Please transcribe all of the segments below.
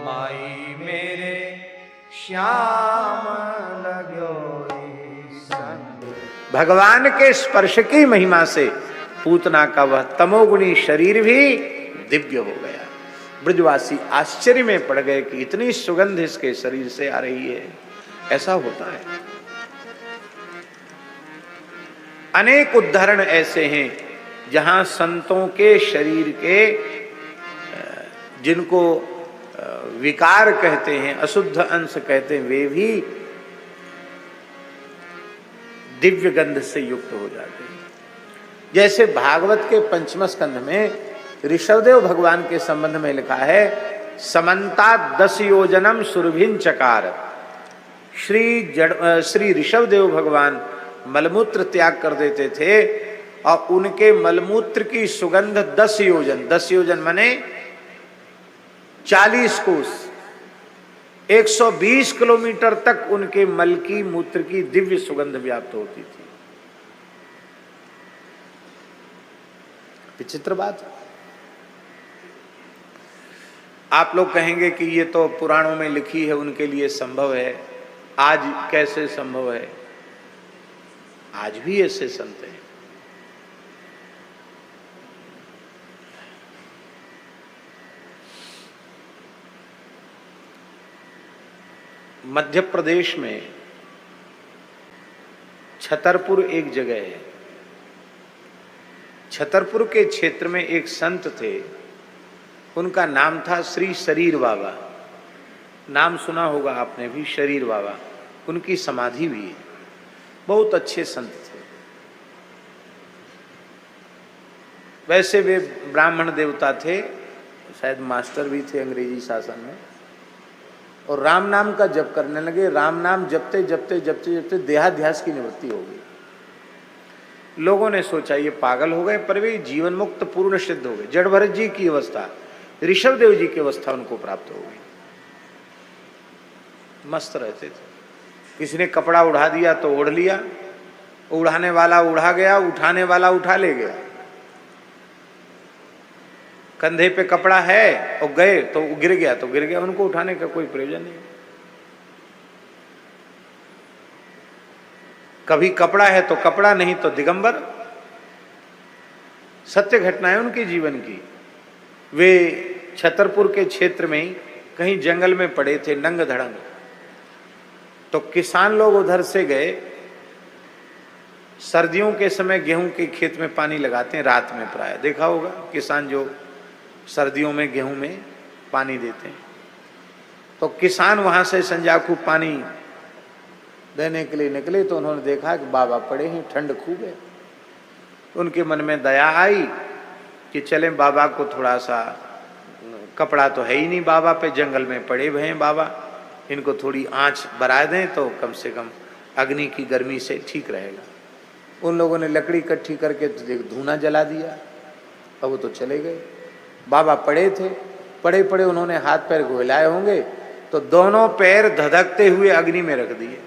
माई मेरे श्याम लगो संग। भगवान के स्पर्श की महिमा से पूतना का वह तमोगुणी शरीर भी दिव्य हो गया। ब्रजवासी आश्चर्य में पड़ गए कि इतनी सुगंध इसके शरीर से आ रही है, ऐसा होता है। अनेक उदाहरण ऐसे हैं जहां संतों के शरीर के जिनको विकार कहते हैं, अशुद्ध अंश कहते हैं, वे भी दिव्य गंध से युक्त हो जाते हैं। जैसे भागवत के पंचम स्कंध में ऋषभदेव भगवान के संबंध में लिखा है, समन्ता 10 योजनम सुरभिन चकार। श्री ऋषभदेव भगवान मलमूत्र त्याग कर देते थे और उनके मलमूत्र की सुगंध 10 योजन, 10 योजन माने 40 कोस, 120 किलोमीटर तक उनके मल की मूत्र की दिव्य सुगंध व्याप्त होती थी। विचित्र बात। आप लोग कहेंगे कि ये तो पुराणों में लिखी है, उनके लिए संभव है, आज कैसे संभव है? आज भी ऐसे संत हैं। मध्य प्रदेश में छतरपुर एक जगह है। छतरपुर के क्षेत्र में एक संत थे, उनका नाम था श्री शरीर बाबा। नाम सुना होगा आपने भी, शरीर बाबा। उनकी समाधि भी है। बहुत अच्छे संत थे। वैसे वे ब्राह्मण देवता थे, शायद मास्टर भी थे अंग्रेजी शासन में, और राम नाम का जप करने लगे। राम नाम जपते जपते जपते जपते देहाध्यास की निवृत्ति हो गई। लोगों ने सोचा ये पागल हो गए, पर वे जीवन मुक्त पूर्ण सिद्ध हो गए। जड़ भरत जी की अवस्था, ऋषभदेव जी की अवस्था उनको प्राप्त हो गई। मस्त रहते थे। किसी ने कपड़ा उड़ा दिया तो ओढ़ लिया, उड़ाने वाला उड़ा गया, उठाने वाला उठा ले गया। कंधे पे कपड़ा है और गए तो गिर गया तो गिर गया, उनको उठाने का कोई प्रयोजन नहीं। कभी कपड़ा है तो कपड़ा, नहीं तो दिगंबर। सत्य घटनाएं उनके जीवन की। वे छतरपुर के क्षेत्र में ही कहीं जंगल में पड़े थे, नंग धड़ंग। तो किसान लोग उधर से गए। सर्दियों के समय गेहूं के खेत में पानी लगाते हैं, रात में प्राय देखा होगा किसान जो सर्दियों में गेहूं में पानी देते हैं। तो किसान वहां से संजाकू पानी देने के लिए निकले तो उन्होंने देखा कि बाबा पड़े हैं, ठंड खूब है। उनके मन में दया आई कि चले बाबा को थोड़ा सा, कपड़ा तो है ही नहीं बाबा पे, जंगल में पड़े हुए हैं बाबा, इनको थोड़ी आंच बरा दें तो कम से कम अग्नि की गर्मी से ठीक रहेगा। उन लोगों ने लकड़ी इकट्ठी करके धूना जला दिया और वो तो चले गए। बाबा पड़े थे, पड़े पड़े उन्होंने हाथ पैर घुलाए होंगे तो दोनों पैर धधकते हुए अग्नि में रख दिए।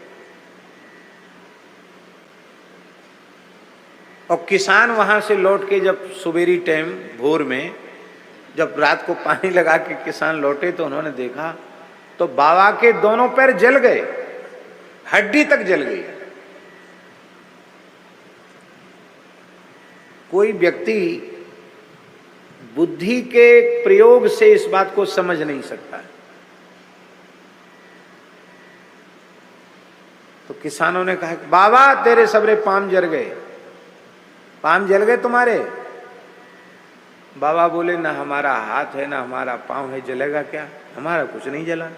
और किसान वहां से लौट के जब सुबेरी टाइम भोर में जब रात को पानी लगा के किसान लौटे तो उन्होंने देखा तो बाबा के दोनों पैर जल गए, हड्डी तक जल गई। कोई व्यक्ति बुद्धि के प्रयोग से इस बात को समझ नहीं सकता। तो किसानों ने कहा कि बाबा तेरे सबरे पाम जल गए। पाम जल गए तुम्हारे? बाबा बोले ना हमारा हाथ है ना हमारा पांव है, जलेगा क्या? हमारा कुछ नहीं जला।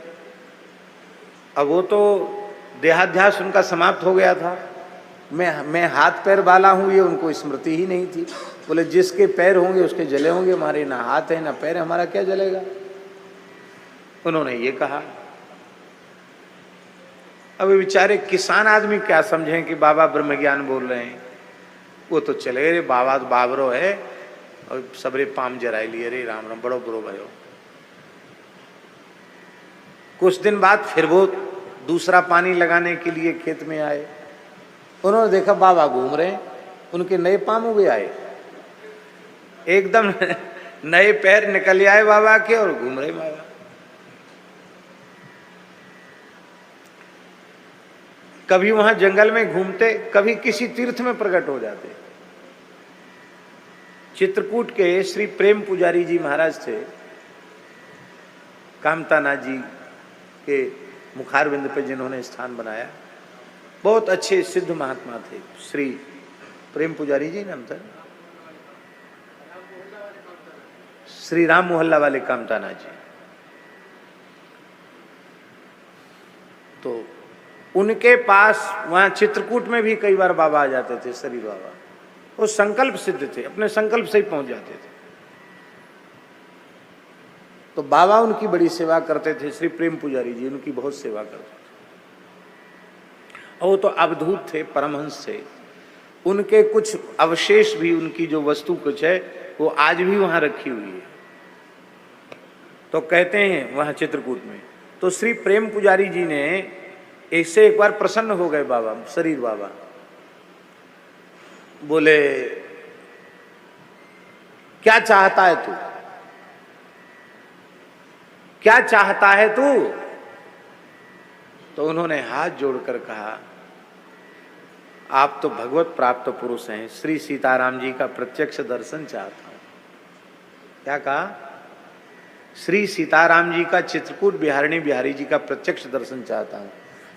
अब वो तो देहाध्यास उनका समाप्त हो गया था। मैं हाथ पैर वाला हूं ये उनको स्मृति ही नहीं थी। बोले जिसके पैर होंगे उसके जले होंगे, हमारे ना हाथ है ना पैर, हमारा क्या जलेगा? उन्होंने ये कहा। अब बेचारे किसान आदमी क्या समझें कि बाबा ब्रह्म ज्ञान बोल रहे हैं। वो तो चले गए, बाबा तो बाबरो है और सबरे पाम जराए लिए, रे राम राम, बड़ो बुरो भयो। कुछ दिन बाद फिर वो दूसरा पानी लगाने के लिए खेत में आए। उन्होंने देखा बाबा घूम रहे हैं, उनके नए पाम उगे आए, एकदम नए पैर निकल आए बाबा के और घूम रहे बाबा। कभी वहां जंगल में घूमते, कभी किसी तीर्थ में प्रकट हो जाते। चित्रकूट के श्री प्रेम पुजारी जी महाराज थे, कामतानाथ जी के मुखारविंद पे जिन्होंने स्थान बनाया, बहुत अच्छे सिद्ध महात्मा थे। श्री प्रेम पुजारी जी नाम था, श्री राम मोहल्ला वाले कामतानाथ जी। तो उनके पास वहां चित्रकूट में भी कई बार बाबा आ जाते थे, शरीर बाबा। वो संकल्प सिद्ध थे, अपने संकल्प से ही पहुंच जाते थे। तो बाबा उनकी बड़ी सेवा करते थे, श्री प्रेम पुजारी जी उनकी बहुत सेवा करते थे। और वो तो अवधूत थे, परमहंस थे। उनके कुछ अवशेष भी, उनकी जो वस्तु कुछ है वो आज भी वहां रखी हुई है। तो कहते हैं वहां चित्रकूट में, तो श्री प्रेम पुजारी जी ने इससे एक बार प्रसन्न हो गए बाबा, शरीर बाबा। बोले क्या चाहता है तू, क्या चाहता है तू? तो उन्होंने हाथ जोड़कर कहा, आप तो भगवत प्राप्त पुरुष हैं, श्री सीताराम जी का प्रत्यक्ष दर्शन चाहता हूं। क्या कहा? श्री सीताराम जी का, चित्रकूट बिहारिणी बिहारी जी का प्रत्यक्ष दर्शन चाहता हूं,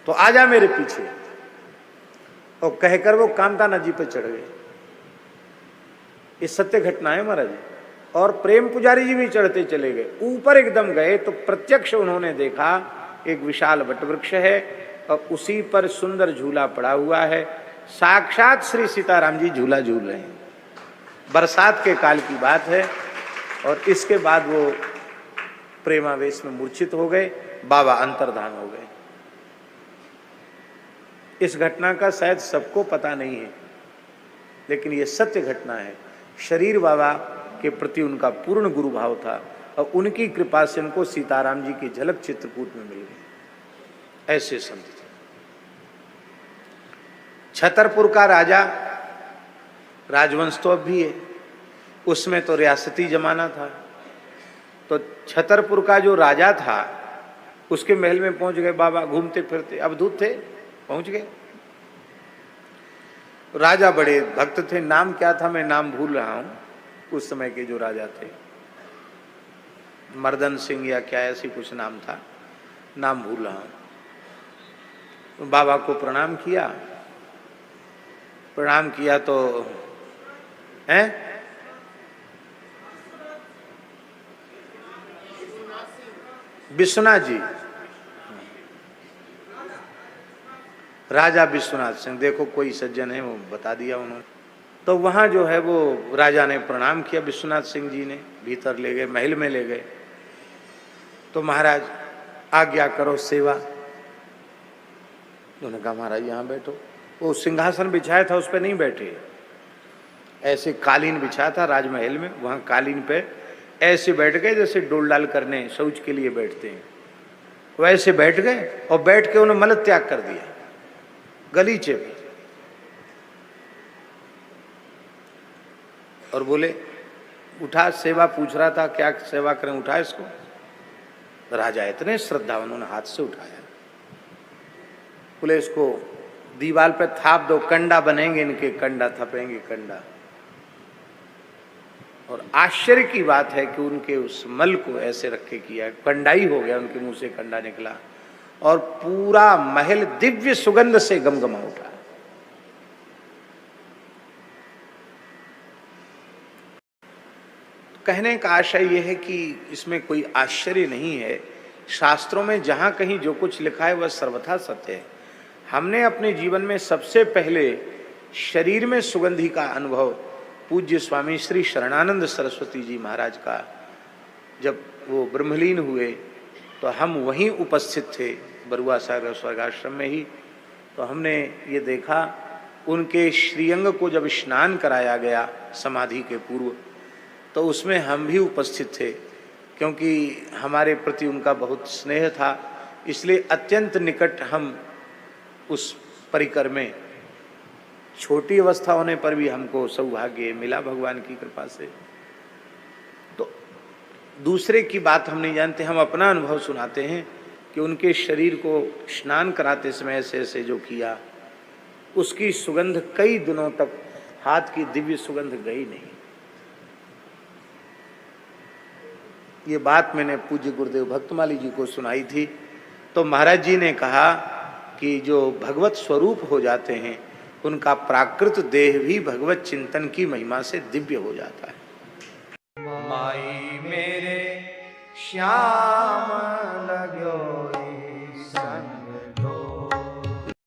तो आजा मेरे पीछे। और कहकर वो कामतानाथ जी पे चढ़ गए। ये सत्य घटना है महाराज। और प्रेम पुजारी जी भी चढ़ते चले गए, ऊपर एकदम गए तो प्रत्यक्ष उन्होंने देखा एक विशाल वटवृक्ष है और उसी पर सुंदर झूला पड़ा हुआ है। साक्षात श्री सीताराम जी झूला झूल रहे हैं। बरसात के काल की बात है। और इसके बाद वो प्रेमावेश में मूर्छित हो गए, बाबा अंतर्धान हो गए। इस घटना का शायद सबको पता नहीं है, लेकिन ये सत्य घटना है। शरीर बाबा के प्रति उनका पूर्ण गुरु भाव था और उनकी कृपा से उनको सीताराम जी की झलक चित्रकूट में मिल गई। ऐसे संत थे। छतरपुर का राजा, राजवंश तो अब भी है, उसमें तो रियासती जमाना था। तो छतरपुर का जो राजा था उसके महल में पहुंच गए बाबा, घूमते फिरते, अवधूत थे, पहुंच गए। राजा बड़े भक्त थे, नाम क्या था मैं नाम भूल रहा हूं, उस समय के जो राजा थे, मर्दन सिंह या क्या ऐसी कुछ नाम था, नाम भूल रहा हूं। बाबा को प्रणाम किया, प्रणाम किया तो हैं विश्वनाथ जी, राजा विश्वनाथ सिंह, देखो कोई सज्जन है वो बता दिया उन्होंने। तो वहां जो है वो राजा ने प्रणाम किया, विश्वनाथ सिंह जी ने भीतर ले गए, महल में ले गए। तो महाराज आज्ञा करो सेवा। उन्होंने कहा महाराज यहाँ बैठो। वो सिंहासन बिछाया था उस पर नहीं बैठे, ऐसे कालीन बिछाया था राजमहल में, वहां कालीन पे ऐसे बैठ गए जैसे डोल डाल करने शौच के लिए बैठते हैं, वैसे बैठ गए। और बैठ के उन्होंने मल त्याग कर दिया गलीचे पे। और बोले उठा, सेवा पूछ रहा था क्या सेवा करें, उठा इसको। राजा इतने श्रद्धा, उन्होंने हाथ से उठाया। बोले इसको दीवार पे थाप दो, कंडा बनेंगे इनके, कंडा थपेंगे कंडा। और आश्चर्य की बात है कि उनके उस मल को ऐसे रखे किया, कंडा ही हो गया, उनके मुंह से कंडा निकला और पूरा महल दिव्य सुगंध से गमगमा उठा। कहने का आशय यह है कि इसमें कोई आश्चर्य नहीं है। शास्त्रों में जहां कहीं जो कुछ लिखा है वह सर्वथा सत्य है। हमने अपने जीवन में सबसे पहले शरीर में सुगंधि का अनुभव पूज्य स्वामी श्री शरणानंद सरस्वती जी महाराज का, जब वो ब्रह्मलीन हुए तो हम वहीं उपस्थित थे, बरुआ सागर स्वर्गाश्रम में ही। तो हमने ये देखा उनके श्रीअंग को जब स्नान कराया गया समाधि के पूर्व, तो उसमें हम भी उपस्थित थे, क्योंकि हमारे प्रति उनका बहुत स्नेह था। इसलिए अत्यंत निकट हम उस परिकर में, छोटी अवस्था होने पर भी हमको सौभाग्य मिला भगवान की कृपा से। तो दूसरे की बात हम नहीं जानते, हम अपना अनुभव सुनाते हैं कि उनके शरीर को स्नान कराते समय ऐसे ऐसे जो किया, उसकी सुगंध कई दिनों तक हाथ की दिव्य सुगंध गई नहीं। ये बात मैंने पूज्य गुरुदेव भक्तमाली जी को सुनाई थी, तो महाराज जी ने कहा कि जो भगवत स्वरूप हो जाते हैं उनका प्राकृत देह भी भगवत चिंतन की महिमा से दिव्य हो जाता है। माई मेरे श्याम लग्यो